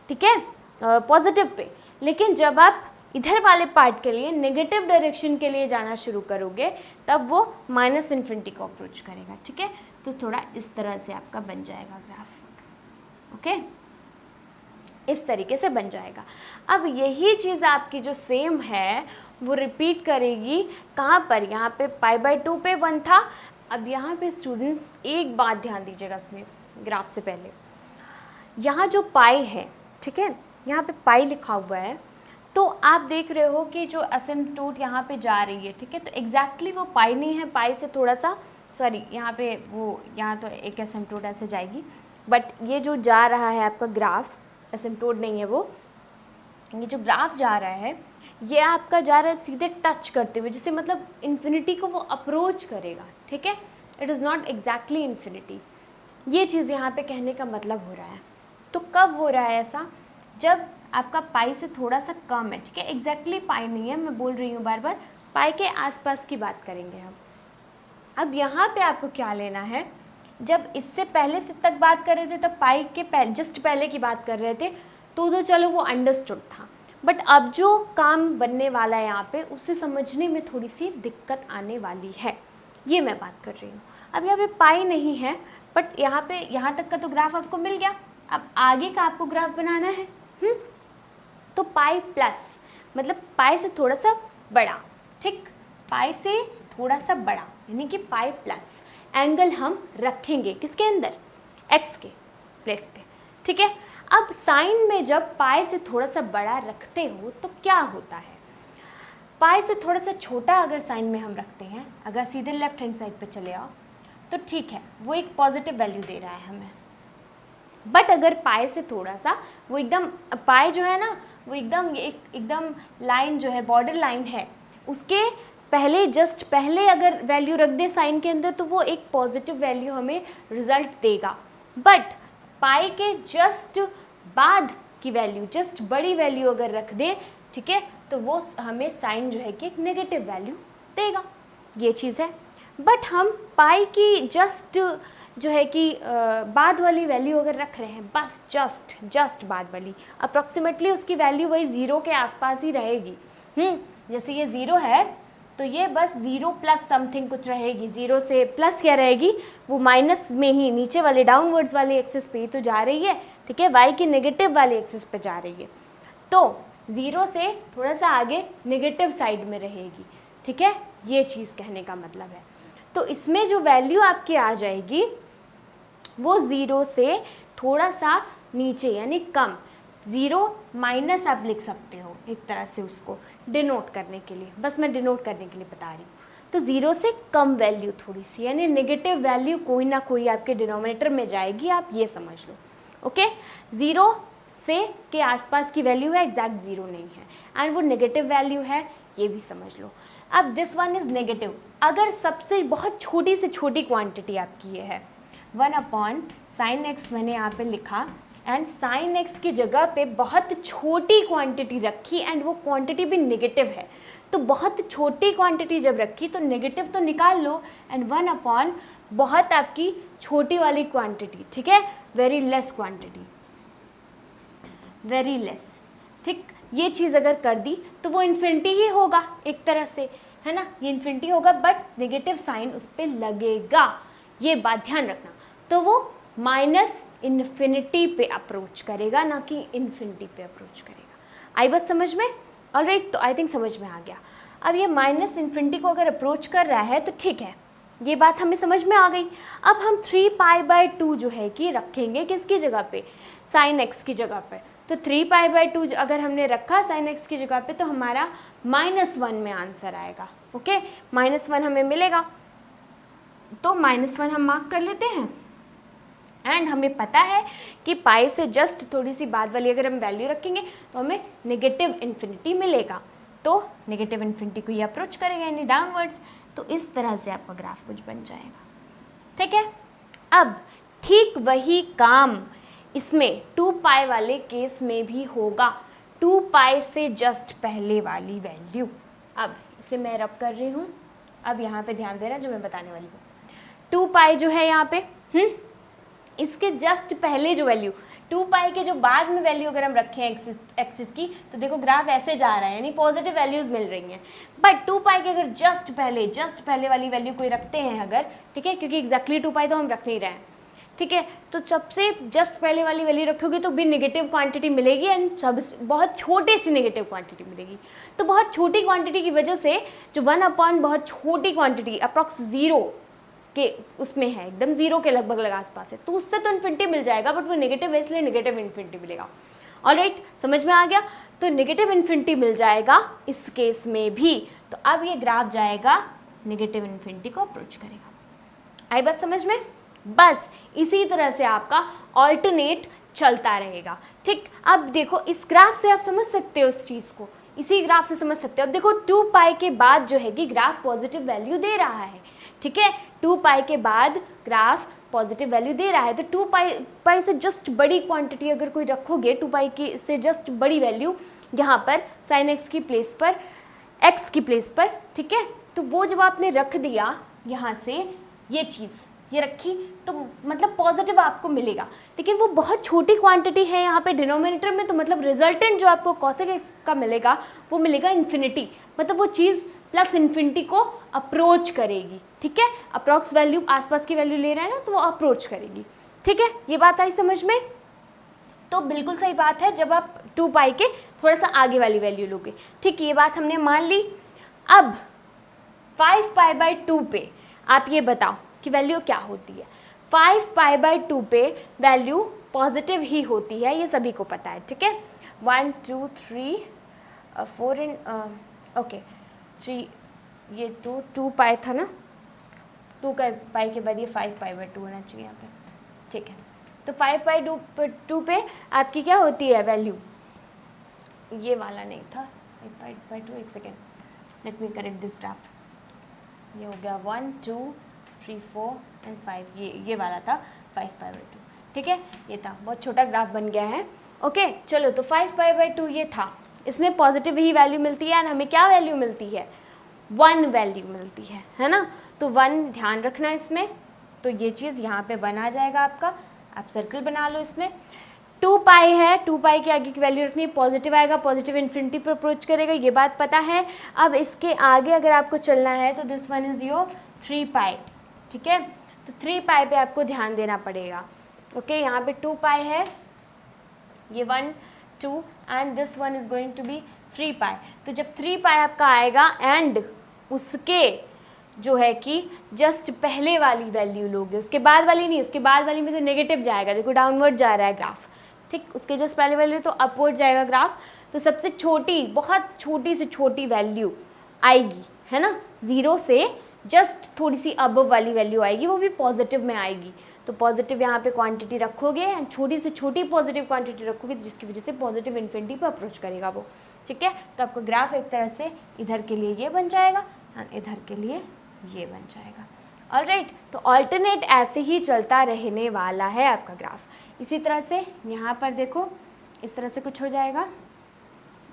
ठीक है, पॉजिटिव पे, लेकिन जब आप इधर वाले पार्ट के लिए नेगेटिव डायरेक्शन के लिए जाना शुरू करोगे, तब वो -इन्फिनिटी को अप्रोच करेगा, ठीक है। तो थोड़ा इस तरह से आपका बन जाएगा ग्राफ, ओके, इस तरीके से बन जाएगा। अब यही चीज़ आपकी जो सेम है वो रिपीट करेगी कहाँ पर, यहाँ पे π/2 पे 1 था। अब यहाँ पे स्टूडेंट्स एक बात ध्यान दीजिएगा इसमें, ग्राफ से पहले, यहाँ जो पाई है ठीक है, यहाँ पे पाई लिखा हुआ है, तो आप देख रहे हो कि जो असिम्प्टोट यहाँ पे जा रही है, ठीक है, तो एग्जैक्टली वो पाई नहीं है, पाई से थोड़ा सा, सॉरी यहाँ पे वो, यहाँ तो एक असिम्प्टोट ऐसे जाएगी, बट ये जो जा रहा है आपका ग्राफ, असिम्प्टोट नहीं है वो, ये जो ग्राफ जा रहा है ये आपका जा रहा है सीधे टच करते हुए, जिससे मतलब इन्फिनिटी को वो अप्रोच करेगा, ठीक है, it is not exactly infinity. ये चीज़ यहाँ पे कहने का मतलब हो रहा है। तो कब हो रहा है ऐसा? जब आपका पाई से थोड़ा सा कम है, ठीक है, एग्जैक्टली पाई नहीं है, मैं बोल रही हूँ बार बार, पाई के आसपास की बात करेंगे हम। अब यहाँ पे आपको क्या लेना है, जब इससे पहले से तक बात कर रहे थे तब पाई के जस्ट पहले की बात कर रहे थे, तो चलो वो अंडरस्टूड था, बट अब जो काम बनने वाला है यहाँ पे उसे समझने में थोड़ी सी दिक्कत आने वाली है, ये मैं बात कर रही हूँ। अब यहाँ पे पाई नहीं है, बट यहाँ पे यहाँ तक का तो ग्राफ आपको मिल गया, अब आगे का आपको ग्राफ बनाना है। तो पाई प्लस मतलब पाई से थोड़ा सा बड़ा, ठीक, पाई से थोड़ा सा बड़ा यानी कि पाई प्लस एंगल हम रखेंगे किसके अंदर, एक्स के प्लेस पे, ठीक है। अब साइन में जब पाई से थोड़ा सा बड़ा रखते हो तो क्या होता है, पाई से थोड़ा सा छोटा अगर साइन में हम रखते हैं, अगर सीधे लेफ्ट हैंड साइड पे चले आओ तो ठीक है, वो एक पॉजिटिव वैल्यू दे रहा है हमें। बट अगर पाई से थोड़ा सा, वो एकदम पाई जो है ना, वो एकदम लाइन जो है, बॉर्डर लाइन है, उसके पहले जस्ट पहले अगर वैल्यू रख दे साइन के अंदर तो वो एक पॉजिटिव वैल्यू हमें रिजल्ट देगा। बट पाई के जस्ट बाद की वैल्यू, जस्ट बड़ी वैल्यू अगर रख दे, ठीक है, तो वो हमें साइन जो है कि एक नेगेटिव वैल्यू देगा, ये चीज़ है। बट हम पाई की जस्ट जो है कि बाद वाली वैल्यू अगर रख रहे हैं, बस जस्ट बाद वाली, अप्रॉक्सीमेटली उसकी वैल्यू वही 0 के आसपास ही रहेगी। जैसे ये 0 है तो ये बस 0 प्लस समथिंग कुछ रहेगी, 0 से प्लस क्या रहेगी, वो माइनस में ही नीचे वाले डाउनवर्ड्स वाले एक्सिस पे ही तो जा रही है, ठीक है, वाई की नेगेटिव वाले एक्सिस पे जा रही है, तो 0 से थोड़ा सा आगे नेगेटिव साइड में रहेगी, ठीक है, ये चीज़ कहने का मतलब है। तो इसमें जो वैल्यू आपकी आ जाएगी वो 0 से थोड़ा सा नीचे यानी कम, 0 माइनस आप लिख सकते हो एक तरह से उसको डिनोट करने के लिए, बस मैं डिनोट करने के लिए बता रही हूँ। तो 0 से कम वैल्यू थोड़ी सी, यानी नेगेटिव वैल्यू कोई ना कोई आपके डिनोमिनेटर में जाएगी, आप ये समझ लो, ओके। 0 से के आसपास की वैल्यू है, एग्जैक्ट 0 नहीं है, एंड वो नेगेटिव वैल्यू है, ये भी समझ लो। अब दिस वन इज़ नेगेटिव, अगर सबसे बहुत छोटी से छोटी क्वांटिटी आपकी ये है 1/sin x, मैंने यहाँ पे लिखा, एंड sin x की जगह पे बहुत छोटी क्वांटिटी रखी एंड वो क्वांटिटी भी नेगेटिव है, तो बहुत छोटी क्वांटिटी जब रखी तो नेगेटिव तो निकाल लो, एंड 1/ बहुत आपकी छोटी वाली क्वांटिटी, ठीक है, very less quantity, very less, ठीक, ये चीज़ अगर कर दी तो वो इन्फिनिटी ही होगा एक तरह से, है ना, ये इन्फिनिटी होगा, बट नेगेटिव साइन उस पर लगेगा, ये बात ध्यान रखना। तो वो माइनस इन्फिनिटी पे अप्रोच करेगा, ना कि इन्फिनिटी पे अप्रोच करेगा। आई बात समझ में? ऑलराइट, तो आई थिंक समझ में आ गया। अब ये माइनस इन्फिनिटी को अगर अप्रोच कर रहा है तो ठीक है, ये बात हमें समझ में आ गई। अब हम 3π/2 जो है कि रखेंगे किसकी जगह पे, sin x की जगह पर। तो 3π/2 अगर हमने रखा sin x की जगह पे तो हमारा -1 में आंसर आएगा, ओके, -1 हमें मिलेगा, तो -1 हम मार्क कर लेते हैं। एंड हमें पता है कि पाई से जस्ट थोड़ी सी बाद वाली अगर हम वैल्यू रखेंगे तो हमें नेगेटिव इन्फिनिटी मिलेगा, तो नेगेटिव इन्फिनिटी को ये अप्रोच करेगा यानी डाउनवर्ड्स। तो इस तरह से आपका ग्राफ कुछ बन जाएगा, ठीक है। अब ठीक वही काम इसमें 2π वाले केस में भी होगा, 2π से जस्ट पहले वाली वैल्यू। अब इसे मैं रब कर रही हूँ, अब यहाँ पे ध्यान देना जो मैं बताने वाली हूँ। 2π जो है यहाँ पे, इसके जस्ट पहले जो वैल्यू, 2π के जो बाद में वैल्यू अगर हम रखें एक्सिस की, तो देखो ग्राफ ऐसे जा रहा है यानी पॉजिटिव वैल्यूज़ मिल रही हैं। बट 2π के अगर जस्ट पहले वाली वैल्यू कोई रखते हैं अगर, ठीक है, क्योंकि एग्जैक्टली 2π तो हम रख नहीं रहे हैं, ठीक है, तो सबसे जस्ट पहले वाली वैल्यू रखोगे तो भी नेगेटिव क्वांटिटी मिलेगी एंड सब बहुत छोटी सी नेगेटिव क्वांटिटी मिलेगी। तो बहुत छोटी क्वांटिटी की वजह से जो 1/ बहुत छोटी क्वांटिटी अप्रॉक्स 0 के उसमें है, एकदम 0 के लगभग आसपास है, तो उससे तो इन्फिनिटी मिल जाएगा, बट वो नेगेटिव है इसलिए नेगेटिव इन्फिनिटी मिलेगा। ऑलराइट, समझ में आ गया। तो नेगेटिव इन्फिनिटी मिल जाएगा इस केस में भी। तो अब ये ग्राफ जाएगा नेगेटिव इन्फिनिटी को अप्रोच करेगा। आई बात समझ में? बस इसी तरह से आपका ऑल्टरनेट चलता रहेगा। ठीक, अब देखो इस ग्राफ से आप समझ सकते हो इस चीज़ को, इसी ग्राफ से समझ सकते हो। अब देखो 2 पाई के बाद जो है कि ग्राफ पॉजिटिव वैल्यू दे रहा है। ठीक है, 2 पाई के बाद ग्राफ पॉजिटिव वैल्यू दे रहा है। तो 2 पाई से जस्ट बड़ी क्वांटिटी अगर कोई रखोगे, 2 पाई की से जस्ट बड़ी वैल्यू यहाँ पर साइन एक्स की प्लेस पर, एक्स की प्लेस पर, ठीक है, तो वो जब आपने रख दिया यहाँ से ये चीज़ ये रखी तो मतलब पॉजिटिव आपको मिलेगा। लेकिन वो बहुत छोटी क्वांटिटी है यहाँ पे डिनोमिनेटर में, तो मतलब रिजल्टेंट जो आपको कॉसेक एक्स का मिलेगा वो मिलेगा इन्फिनिटी, मतलब वो चीज़ प्लस इन्फिनिटी को अप्रोच करेगी। ठीक है, अप्रॉक्स वैल्यू आसपास की वैल्यू ले रहा है ना, तो वो अप्रोच करेगी। ठीक है, ये बात आई समझ में? तो बिल्कुल सही बात है जब आप 2 पाई के थोड़ा सा आगे वाली वैल्यू लोगे। ठीक, ये बात हमने मान ली। अब 5 पाई बाई 2 पे आप ये बताओ कि वैल्यू क्या होती है। 5 पाई बाई 2 पे वैल्यू पॉजिटिव ही होती है, ये सभी को पता है। ठीक है, 1 2 3 4 एंड ओके 3, ये 2 पाई था ना, 2 पाई के बाद ये 5 पाई बाई 2 होना चाहिए यहाँ पे। ठीक है, तो 5 पाई 2 पे आपकी क्या होती है वैल्यू, ये वाला नहीं था 5 पाई बाई 2, एक second, let me correct this graph. ये हो गया 1 2 3 4 एंड 5, ये वाला था 5 पाई बाई 2। ठीक है, ये था, बहुत छोटा ग्राफ बन गया है। ओके चलो, तो 5 पाई बाई 2 ये था, इसमें पॉजिटिव ही वैल्यू मिलती है एंड हमें क्या वैल्यू मिलती है, 1 वैल्यू मिलती है ना। तो 1 ध्यान रखना इसमें, तो ये चीज़ यहाँ पे बना जाएगा आपका, आप सर्कल बना लो इसमें। 2 पाई है, 2 पाई के आगे की वैल्यू रखनी है, पॉजिटिव आएगा, पॉजिटिव इन्फिनिटी पर अप्रोच करेगा, ये बात पता है। अब इसके आगे अगर आपको चलना है तो दिस वन इज़ योर 3 पाई। ठीक है, तो 3 पाई पे आपको ध्यान देना पड़ेगा। ओके, यहाँ पे 2 पाई है, ये 1 2 and this one is going to be 3 pi. तो जब 3 पाई आपका आएगा एंड उसके जो है कि जस्ट पहले वाली वैल्यू लोगे, उसके बाद वाली नहीं, उसके बाद वाली में तो नेगेटिव जाएगा, देखो डाउनवर्ड जा रहा है ग्राफ। ठीक, उसके जस्ट पहले वैल्यू तो अपवर्ड जाएगा ग्राफ। तो सबसे छोटी, बहुत छोटी से छोटी वैल्यू आएगी, है ना, 0 से जस्ट थोड़ी सी अबव वाली वैल्यू आएगी, वो भी पॉजिटिव में आएगी। तो पॉजिटिव यहाँ पे क्वांटिटी रखोगे एंड छोटी से छोटी पॉजिटिव क्वांटिटी रखोगे, जिसकी वजह से पॉजिटिव इन्फिनिटी पर अप्रोच करेगा वो। ठीक है, तो आपका ग्राफ एक तरह से इधर के लिए ये बन जाएगा एंड इधर के लिए ये बन जाएगा। ऑलराइट, तो ऑल्टरनेट ऐसे ही चलता रहने वाला है आपका ग्राफ। इसी तरह से यहाँ पर देखो, इस तरह से कुछ हो जाएगा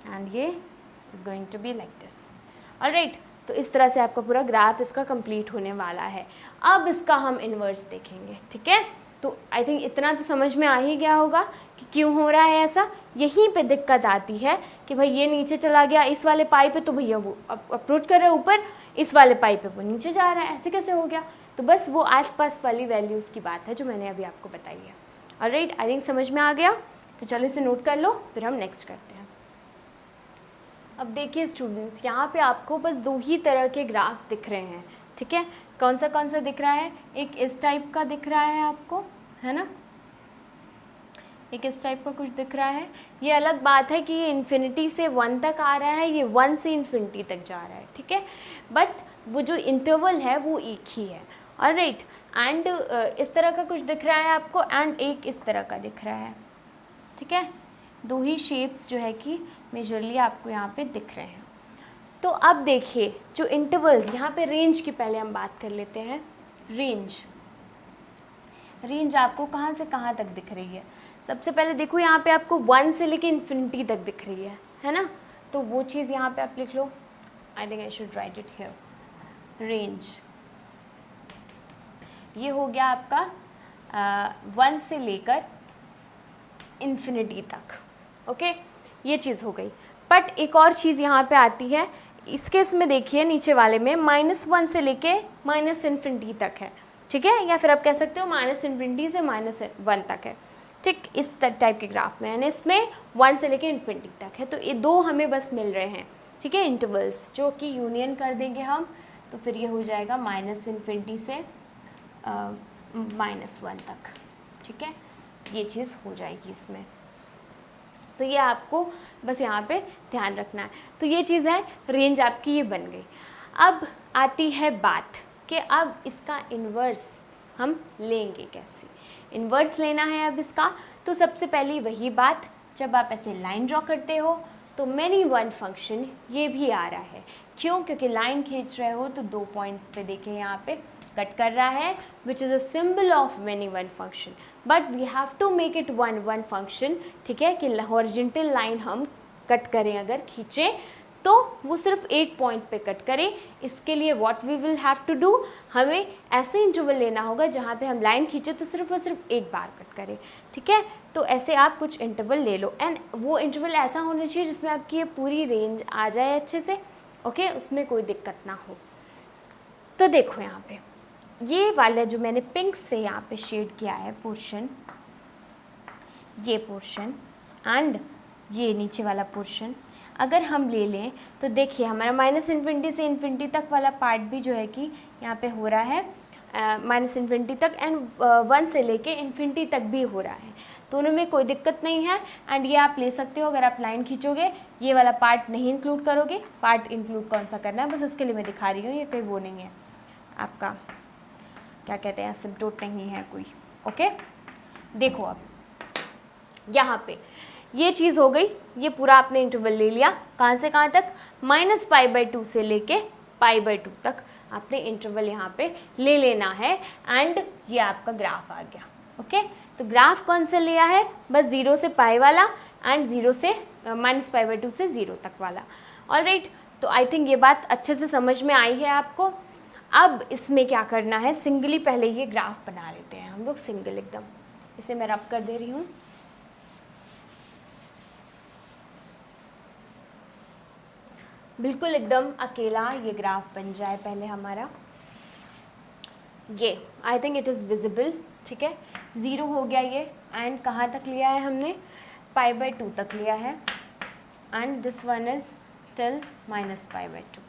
एंड ये is going to be like this. Alright, तो इस तरह से आपका पूरा ग्राफ इसका कंप्लीट होने वाला है। अब इसका हम इन्वर्स देखेंगे। ठीक है, तो आई थिंक इतना तो समझ में आ ही गया होगा कि क्यों हो रहा है ऐसा। यहीं पे दिक्कत आती है कि भाई ये नीचे चला गया इस वाले पाई पे, तो भैया वो अप्रोच कर रहा है ऊपर, इस वाले पाई पे वो नीचे जा रहा है, ऐसे कैसे हो गया। तो बस वो आसपास वाली वैल्यूज़ की बात है जो मैंने अभी आपको बताई है। ऑलराइट, आई थिंक समझ में आ गया। तो चलो इसे नोट कर लो, फिर हम नेक्स्ट करते हैं। अब देखिए स्टूडेंट्स, यहाँ पे आपको बस 2 ही तरह के ग्राफ दिख रहे हैं। ठीक है, कौन सा दिख रहा है, एक इस टाइप का दिख रहा है आपको, है ना, एक इस टाइप का कुछ दिख रहा है। ये अलग बात है कि ये इन्फिनिटी से 1 तक आ रहा है, ये 1 से इन्फिनिटी तक जा रहा है। ठीक है, बट वो जो इंटरवल है वो एक ही है। ऑलराइट, एंड इस तरह का कुछ दिख रहा है आपको एंड एक इस तरह का दिख रहा है। ठीक है, 2 ही शेप्स जो है कि मेजरली आपको यहाँ पे दिख रहे हैं। तो अब देखिए जो इंटरवल्स, यहाँ पे रेंज की पहले हम बात कर लेते हैं। रेंज आपको कहाँ से कहाँ तक दिख रही है। सबसे पहले देखो यहाँ पे आपको 1 से लेके इन्फिनिटी तक दिख रही है ना, तो वो चीज़ यहाँ पे आप लिख लो। I think I should write it here. Range ये हो गया आपका 1 से लेकर इन्फिनिटी तक। ओके, ये चीज़ हो गई। बट एक और चीज़ यहाँ पे आती है, इस केस में देखिए नीचे वाले में -1 से लेके -इन्फिनिटी तक है। ठीक है, या फिर आप कह सकते हो -इन्फिनिटी से -1 तक है। ठीक, इस टाइप के ग्राफ में, यानी इसमें 1 से लेके इन्फिनिटी तक है। तो ये 2 हमें बस मिल रहे हैं। ठीक है, इंटरवल्स जो कि यूनियन कर देंगे हम, तो फिर ये हो जाएगा -इन्फिनिटी से -1 तक। ठीक है, ये चीज़ हो जाएगी इसमें। तो ये आपको बस यहाँ पे ध्यान रखना है। तो ये चीज़ है, रेंज आपकी ये बन गई। अब आती है बात कि अब इसका इन्वर्स हम लेंगे कैसे। इन्वर्स लेना है अब इसका, तो सबसे पहली वही बात, जब आप ऐसे लाइन ड्रॉ करते हो तो मैनी वन फंक्शन ये भी आ रहा है। क्यों? क्योंकि लाइन खींच रहे हो तो 2 पॉइंट्स पे देखें यहाँ पे कट कर रहा है, which is a symbol of many one function, but we have to make it one function. ठीक है, कि हॉरिजॉन्टल लाइन हम कट करें, अगर खींचें तो वो सिर्फ एक पॉइंट पे कट करें। इसके लिए what we will have to do, हमें ऐसे इंटरवल लेना होगा जहाँ पे हम लाइन खींचे तो सिर्फ और सिर्फ एक बार कट करें। ठीक है, तो ऐसे आप कुछ इंटरवल ले लो, एंड वो इंटरवल ऐसा होना चाहिए जिसमें आपकी ये पूरी रेंज आ जाए अच्छे से। ओके, उसमें कोई दिक्कत ना हो। तो देखो यहाँ पे ये वाला जो मैंने पिंक से यहाँ पे शेड किया है पोर्शन, ये पोर्शन एंड ये नीचे वाला पोर्शन अगर हम ले लें तो देखिए हमारा -∞ से इन्फिनिटी तक वाला पार्ट भी जो है कि यहाँ पे हो रहा है -∞ तक, एंड 1 से लेके इन्फिनिटी तक भी हो रहा है। दोनों में कोई दिक्कत नहीं है, एंड ये आप ले सकते हो। अगर आप लाइन खींचोगे ये वाला पार्ट नहीं इंक्लूड करोगे। पार्ट इंक्लूड कौन सा करना है, बस उसके लिए मैं दिखा रही हूँ। ये कोई वो नहीं है आपका, क्या कहते हैं, एसिम्पटोट नहीं है कोई। ओके, देखो अब यहाँ पे ये चीज़ हो गई। ये पूरा आपने इंटरवल ले लिया, कहाँ से कहाँ तक, -π/2 से लेके π/2 तक आपने इंटरवल यहाँ पे ले लेना है, एंड ये आपका ग्राफ आ गया। ओके, तो ग्राफ कौन सा लिया है, बस 0 से π वाला एंड 0 से -π/2 से 0 तक वाला। ऑलराइट, तो आई थिंक ये बात अच्छे से समझ में आई है आपको। अब इसमें क्या करना है, सिंगली पहले ये ग्राफ बना लेते हैं हम लोग, सिंगल एकदम। इसे मैं रब कर दे रही हूँ। बिल्कुल एकदम अकेला ये ग्राफ बन जाए पहले हमारा। ये I think it is visible. ठीक है, 0 हो गया ये, एंड कहाँ तक लिया है हमने, π/2 तक लिया है, and this one is till -π/2।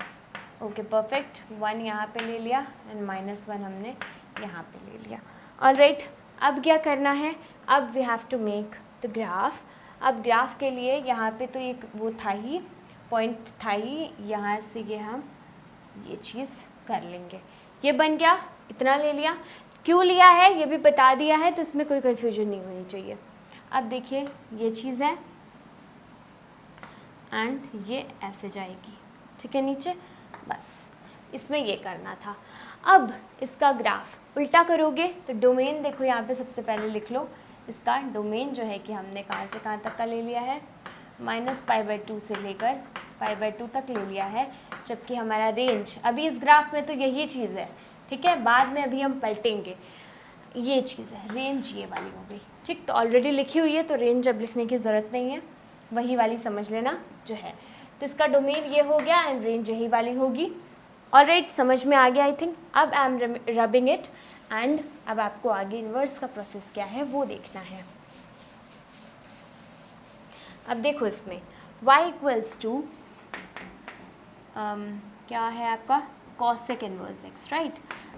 Okay, perfect. 1 यहाँ पे ले लिया एंड -1 हमने यहाँ पे ले लिया। ऑलराइट, अब क्या करना है, अब we have to make the graph. अब ग्राफ के लिए यहाँ पे तो एक वो था ही, पॉइंट था ही, यहाँ से ये हम ये चीज़ कर लेंगे। ये बन गया, इतना ले लिया। क्यों लिया है ये भी बता दिया है, तो इसमें कोई कन्फ्यूजन नहीं होनी चाहिए। अब देखिए ये चीज़ है, एंड ये ऐसे जाएगी। ठीक है, नीचे, बस इसमें ये करना था। अब इसका ग्राफ उल्टा करोगे तो डोमेन देखो यहाँ पे सबसे पहले लिख लो। इसका डोमेन जो है कि हमने कहाँ से कहाँ तक का ले लिया है, -π/2 से लेकर π/2 तक ले लिया है, जबकि हमारा रेंज अभी इस ग्राफ में तो यही चीज़ है। ठीक है, बाद में अभी हम पलटेंगे। ये चीज़ है, रेंज ये वाली हो गई। ठीक, तो ऑलरेडी लिखी हुई है तो रेंज अब लिखने की ज़रूरत नहीं है, वही वाली समझ लेना जो है। तो इसका डोमेन ये हो गया एंड रेंज यही वाली होगी। ऑलराइट, समझ में आ गया आई थिंक। अब I am rubbing it, and अब आपको आगे इन्वर्स का प्रोसेस क्या है वो देखना है। अब देखो इसमें y = क्या है आपका, cosec इनवर्स x, राइट।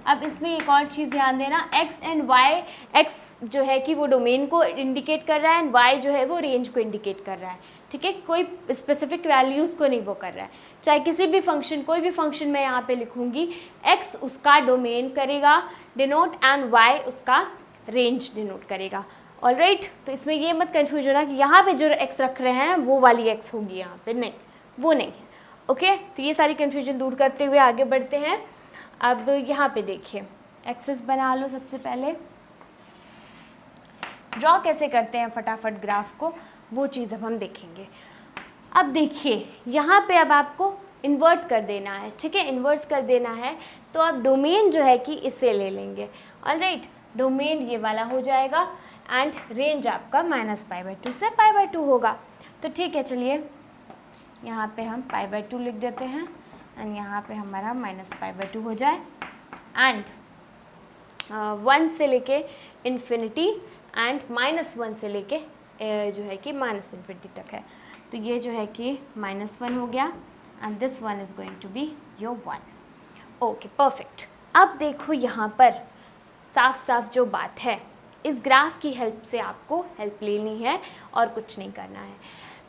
अब इसमें एक और चीज़ ध्यान देना, x एंड y, x जो है कि वो डोमेन को इंडिकेट कर रहा है, एंड y जो है वो रेंज को इंडिकेट कर रहा है। ठीक है, कोई स्पेसिफिक वैल्यूज़ को नहीं वो कर रहा है। चाहे किसी भी फंक्शन, कोई भी फंक्शन मैं यहाँ पे लिखूँगी, x उसका डोमेन करेगा डिनोट, एंड y उसका रेंज डिनोट करेगा। ऑलराइट, तो इसमें ये मत कन्फ्यूज होना कि यहाँ पे जो x रख रहे हैं वो वाली x होगी, यहाँ पे नहीं, वो नहीं है। ओके, तो ये सारी कन्फ्यूजन दूर करते हुए आगे बढ़ते हैं। अब यहाँ पे देखिए, एक्सेस बना लो। सबसे पहले ड्रॉ कैसे करते हैं फटाफट ग्राफ को, वो चीज़ अब हम देखेंगे। अब देखिए यहाँ पे अब आपको इन्वर्ट कर देना है। ठीक है, इन्वर्स कर देना है, तो अब डोमेन जो है कि इसे ले लेंगे। ऑलराइट, डोमेन ये वाला हो जाएगा, एंड रेंज आपका -π/2 से π/2 होगा। तो ठीक है, चलिए यहाँ पे हम π/2 लिख देते हैं, एंड यहाँ पे हमारा -π/2 हो जाए, एंड 1 से लेके इन्फिनिटी एंड -1 से लेके जो है कि -∞ तक है। तो ये जो है कि -1 हो गया, and this one is going to be your 1। Okay, perfect. अब देखो यहाँ पर साफ साफ जो बात है इस ग्राफ की हेल्प से आपको हेल्प लेनी है और कुछ नहीं करना है।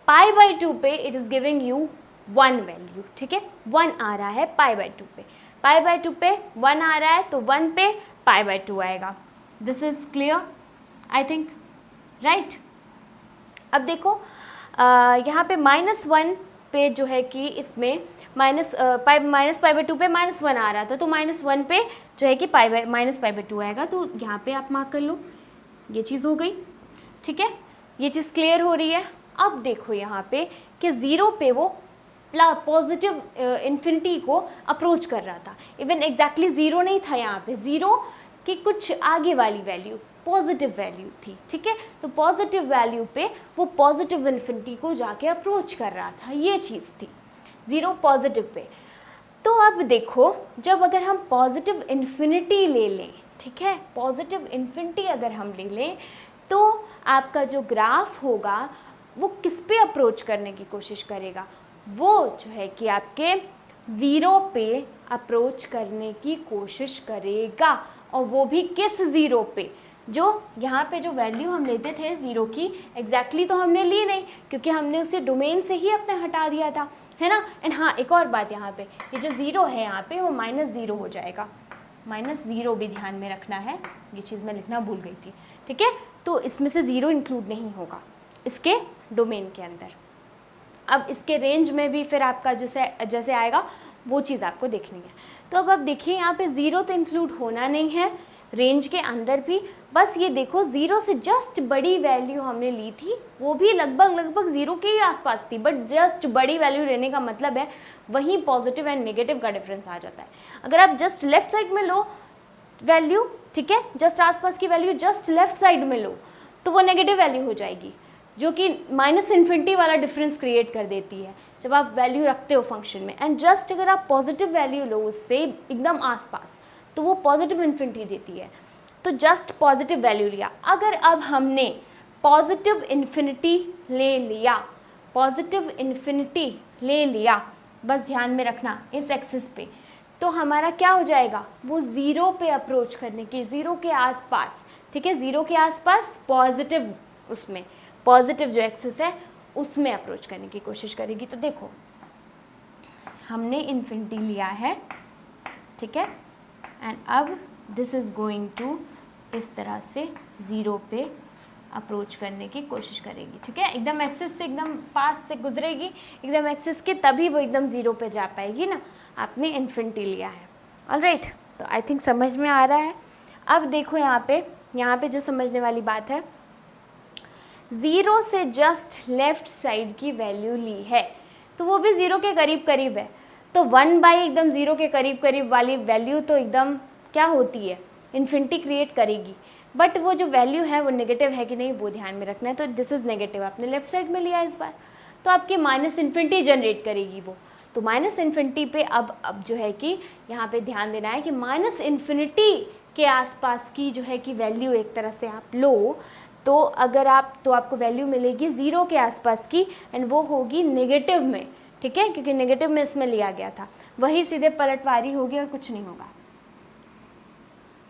π/2 पे it is giving you 1 value, ठीक है, 1 आ रहा है π/2 पे, π/2 पे 1 आ रहा है तो 1 पे π/2 आएगा। This is clear I think, right. अब देखो यहाँ पे -1 पे जो है कि इसमें -π/2 पे -1 आ रहा था, तो -1 पे जो है कि -π/2 आएगा, तो यहाँ पे आप मार्क कर लो, ये चीज़ हो गई, ठीक है, ये चीज़ क्लियर हो रही है। अब देखो यहाँ पे कि 0 पे वो पॉजिटिव इन्फिनिटी को अप्रोच कर रहा था, इवन एग्जैक्टली 0 नहीं था यहाँ पे, 0 की कुछ आगे वाली वैल्यू पॉजिटिव वैल्यू थी, ठीक है, तो पॉजिटिव वैल्यू पे वो पॉजिटिव इन्फिनिटी को जाके अप्रोच कर रहा था, ये चीज़ थी 0 पॉजिटिव पे। तो अब देखो जब अगर हम पॉजिटिव इन्फिनिटी ले लें, ठीक है, पॉजिटिव इन्फिनिटी अगर हम ले लें तो आपका जो ग्राफ होगा वो किस पे अप्रोच करने की कोशिश करेगा, वो जो है कि आपके 0 पे अप्रोच करने की कोशिश करेगा, और वो भी किस 0 पे, जो यहाँ पे जो वैल्यू हम लेते थे 0 की एग्जैक्टली तो हमने ली नहीं, क्योंकि हमने उसे डोमेन से ही अपने हटा दिया था, है ना। एंड हाँ, एक और बात यहाँ पे, ये जो 0 है यहाँ पे वो -0 हो जाएगा, -0 भी ध्यान में रखना है, ये चीज़ मैं लिखना भूल गई थी, ठीक है, तो इसमें से 0 इंक्लूड नहीं होगा इसके डोमेन के अंदर। अब इसके रेंज में भी फिर आपका जैसे आएगा वो चीज़ आपको देखनी है। तो अब आप देखिए यहाँ पे 0 तो इंक्लूड होना नहीं है रेंज के अंदर भी, बस ये देखो 0 से जस्ट बड़ी वैल्यू हमने ली थी, वो भी लगभग 0 के ही आसपास थी, बट जस्ट बड़ी वैल्यू लेने का मतलब है वहीं पॉजिटिव एंड नेगेटिव का डिफरेंस आ जाता है। अगर आप जस्ट लेफ्ट साइड में लो वैल्यू, ठीक है, जस्ट आसपास की वैल्यू जस्ट लेफ्ट साइड में लो तो वो नेगेटिव वैल्यू हो जाएगी, जो कि -इन्फिनिटी वाला डिफरेंस क्रिएट कर देती है जब आप वैल्यू रखते हो फंक्शन में। एंड जस्ट अगर आप पॉजिटिव वैल्यू लो उससे एकदम आसपास तो वो पॉजिटिव इन्फिनिटी देती है, तो जस्ट पॉजिटिव वैल्यू लिया। अगर अब हमने पॉजिटिव इन्फिनिटी ले लिया, पॉजिटिव इन्फिनिटी ले लिया, बस ध्यान में रखना इस एक्सिस पे, तो हमारा क्या हो जाएगा, वो 0 पे अप्रोच करने की, 0 के आसपास, ठीक है, 0 के आसपास पॉजिटिव, उसमें पॉजिटिव जो एक्सिस है उसमें अप्रोच करने की कोशिश करेगी। तो देखो हमने इन्फिनिटी लिया है, ठीक है, एंड अब दिस इज़ गोइंग टू इस तरह से 0 पे अप्रोच करने की कोशिश करेगी, ठीक है, एकदम एक्सिस से एकदम पास से गुजरेगी एकदम एक्सिस के, तभी वो एकदम 0 पे जा पाएगी ना, आपने इन्फिनिटी लिया है। ऑलराइट, तो आई थिंक समझ में आ रहा है। अब देखो यहाँ पे जो समझने वाली बात है, 0 से जस्ट लेफ्ट साइड की वैल्यू ली है तो वो भी 0 के करीब करीब है, तो 1/, एकदम 0 के करीब करीब वाली वैल्यू तो एकदम क्या होती है, इन्फिनिटी क्रिएट करेगी, बट वो जो वैल्यू है वो नेगेटिव है कि नहीं वो ध्यान में रखना है। तो दिस इज़ नेगेटिव, आपने लेफ्ट साइड में लिया इस बार, तो आपकी -इन्फिनिटी जनरेट करेगी वो, तो -इन्फिनिटी पे अब जो है कि यहाँ पे ध्यान देना है कि -इन्फिनिटी के आसपास की जो है कि वैल्यू एक तरह से आप लो, तो अगर आपको वैल्यू मिलेगी 0 के आसपास की, एंड वो होगी नेगेटिव में, ठीक है, क्योंकि नेगेटिव में इसमें लिया गया था, वही सीधे पलटवारी होगी और कुछ नहीं होगा।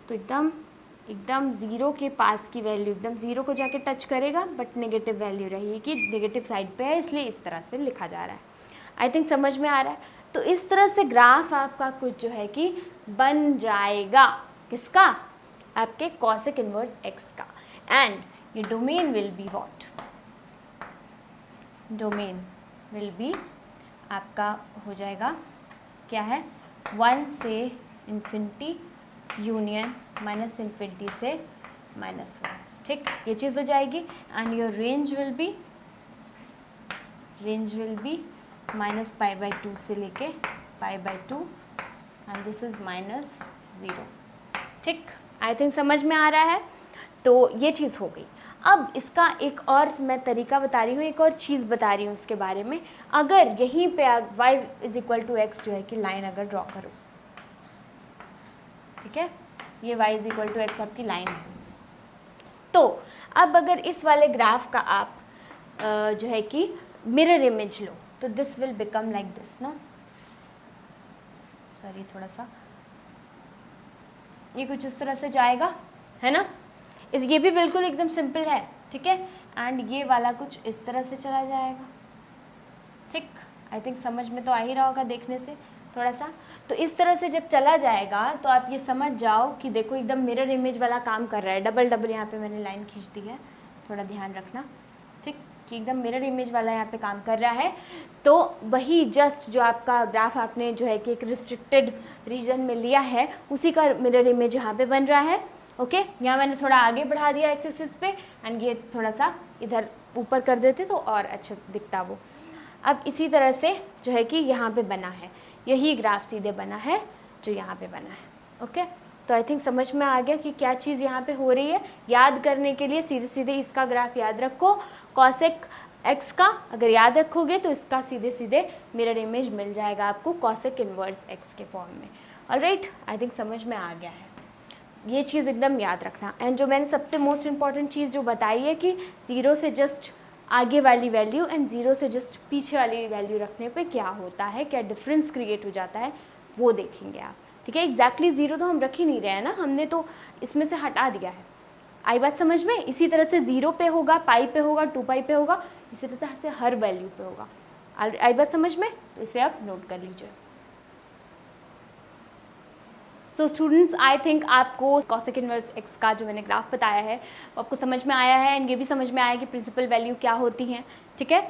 तो एकदम 0 के पास की वैल्यू एकदम 0 को जाके टच करेगा, बट नेगेटिव वैल्यू रहेगी, नेगेटिव साइड पे है, इसलिए इस तरह से लिखा जा रहा है। आई थिंक समझ में आ रहा है। तो इस तरह से ग्राफ आपका कुछ जो है कि बन जाएगा, किसका, आपके कॉसेक इनवर्स x का, एंड ये domain will be what, domain will be आपका हो जाएगा क्या है, 1 से इन्फिनिटी यूनियन -इन्फिनिटी से -1, ठीक, ये चीज़ हो जाएगी। And your range will be -π/2 से लेके π/2, एंड दिस इज -0, ठीक। आई थिंक समझ में आ रहा है। तो ये चीज़ हो गई। अब इसका एक और मैं तरीका बता रही हूँ, एक और चीज़ बता रही हूँ इसके बारे में। अगर यहीं पे y = x जो है कि लाइन अगर ड्रॉ करो, ठीक है, ये y = x आपकी लाइन है, तो अब अगर इस वाले ग्राफ का आप जो है कि मिरर इमेज लो, तो this will become like this ना, सॉरी थोड़ा सा, ये कुछ इस तरह से जाएगा, है ना, ये भी बिल्कुल एकदम सिंपल है, ठीक है। एंड ये वाला कुछ इस तरह से चला जाएगा, ठीक। आई थिंक समझ में तो आ ही रहा होगा देखने से थोड़ा सा। तो इस तरह से जब चला जाएगा तो आप ये समझ जाओ कि देखो एकदम मिरर इमेज वाला काम कर रहा है। डबल डबल यहाँ पे मैंने लाइन खींच दी है, थोड़ा ध्यान रखना, ठीक, कि एकदम मिरर इमेज वाला यहाँ पे काम कर रहा है। तो वही जस्ट जो आपका ग्राफ आपने जो है कि एक रिस्ट्रिक्टेड रीजन में लिया है, उसी का मिरर इमेज यहाँ पे बन रहा है। ओके, यहाँ मैंने थोड़ा आगे बढ़ा दिया एक्स एक्सिस पे, एंड ये थोड़ा सा इधर ऊपर कर देते तो और अच्छा दिखता वो। अब इसी तरह से जो है कि यहाँ पे बना है, यही ग्राफ सीधे बना है जो यहाँ पे बना है। ओके, तो आई थिंक समझ में आ गया कि क्या चीज़ यहाँ पे हो रही है। याद करने के लिए सीधे सीधे इसका ग्राफ याद रखो, कॉसेक एक्स का अगर याद रखोगे तो इसका सीधे सीधे मिरर इमेज मिल जाएगा आपको कॉसेक इनवर्स एक्स के फॉर्म में। ऑलराइट, आई थिंक समझ में आ गया है, ये चीज़ एकदम याद रखना। एंड जो मैंने सबसे मोस्ट इम्पॉर्टेंट चीज़ जो बताई है कि 0 से जस्ट आगे वाली वैल्यू एंड 0 से जस्ट पीछे वाली वैल्यू रखने पे क्या होता है, क्या डिफरेंस क्रिएट हो जाता है, वो देखेंगे आप, ठीक है। एग्जैक्टली 0 तो हम रख ही नहीं रहे हैं ना, हमने तो इसमें से हटा दिया है। आई बात समझ में? इसी तरह से 0 पे होगा, पाई पे होगा, 2 पाई पे होगा, इसी तरह से हर वैल्यू पे होगा। आई बात समझ में? तो इसे आप नोट कर लीजिए। सो स्टूडेंट्स, आई थिंक आपको कॉसेक इनवर्स एक्स का जो मैंने ग्राफ बताया है वो आपको समझ में आया है, एंड ये भी समझ में आया कि प्रिंसिपल वैल्यू क्या होती हैं, ठीक है।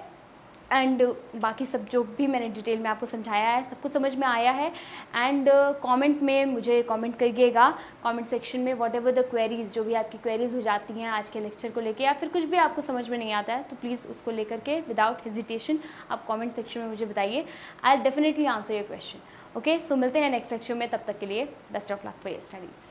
एंड बाकी सब जो भी मैंने डिटेल में आपको समझाया है सब कुछ समझ में आया है। एंड कमेंट में मुझे कमेंट करिएगा, कमेंट सेक्शन में वॉट एवर द क्वेरीज, जो भी आपकी क्वेरीज हो जाती हैं आज के लेक्चर को लेके, या फिर कुछ भी आपको समझ में नहीं आता है तो प्लीज़ उसको लेकर के विदाउट हेजिटेशन आप कमेंट सेक्शन में मुझे बताइए। I will definitely answer your question. Okay, so मिलते हैं नेक्स्ट लेक्चर में, तब तक के लिए best of luck for your studies.